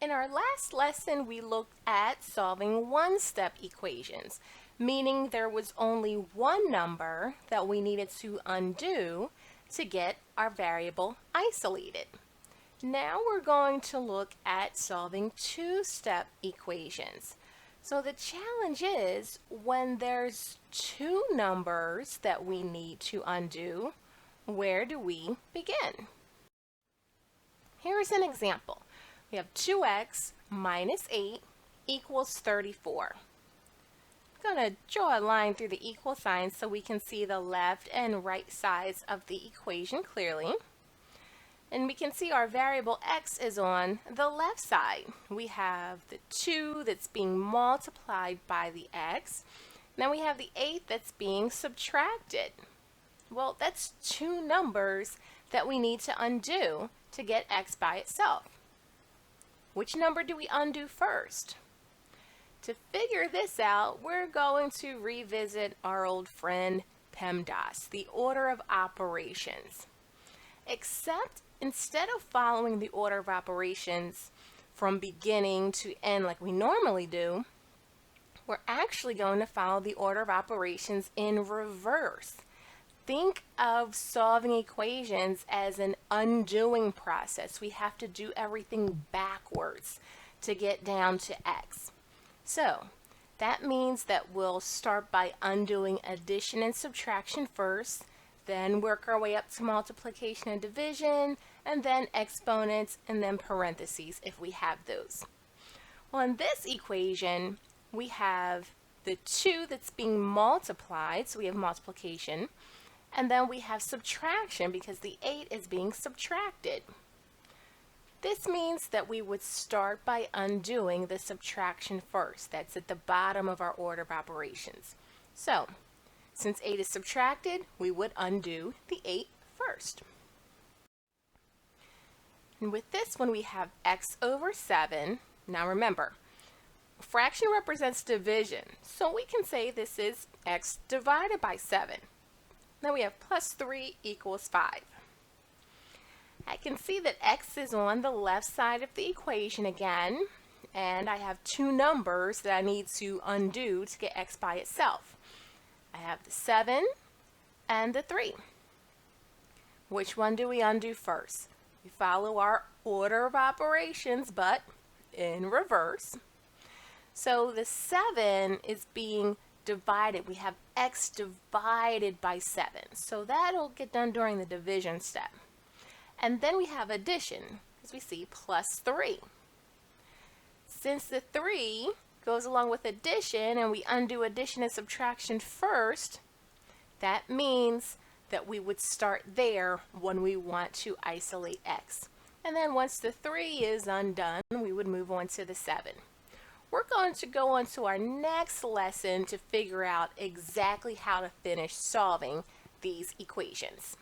In our last lesson, we looked at solving one-step equations, meaning there was only one number that we needed to undo to get our variable isolated. Now we're going to look at solving two-step equations. So the challenge is when there's two numbers that we need to undo, where do we begin? Here's an example. We have 2x minus 8 equals 34. I'm going to draw a line through the equal sign so we can see the left and right sides of the equation clearly. And we can see our variable x is on the left side. We have the 2 that's being multiplied by the x. Then we have the 8 that's being subtracted. Well, that's two numbers that we need to undo to get x by itself. Which number do we undo first? To figure this out, we're going to revisit our old friend PEMDAS, the order of operations. Except instead of following the order of operations from beginning to end like we normally do, we're actually going to follow the order of operations in reverse. Think of solving equations as an undoing process. We have to do everything backwards to get down to x. So that means that we'll start by undoing addition and subtraction first, then work our way up to multiplication and division, and then exponents, and then parentheses if we have those. Well, in this equation, we have the 2 that's being multiplied, so we have multiplication, and then we have subtraction because the 8 is being subtracted. This means that we would start by undoing the subtraction first. That's at the bottom of our order of operations. So, since 8 is subtracted, we would undo the 8 first. And with this one, we have x over 7. Now remember, fraction represents division, so we can say this is x divided by 7. Then we have plus 3 equals 5. I can see that x is on the left side of the equation again, and I have two numbers that I need to undo to get x by itself. I have the 7 and the 3. Which one do we undo first? We follow our order of operations, but in reverse. So the 7 is being divided. We have x divided by 7. So that'll get done during the division step. And then we have addition, as we see plus 3. Since the 3 goes along with addition and we undo addition and subtraction first, that means that we would start there when we want to isolate x. And then once the 3 is undone, we would move on to the 7. We're going to go on to our next lesson to figure out exactly how to finish solving these equations.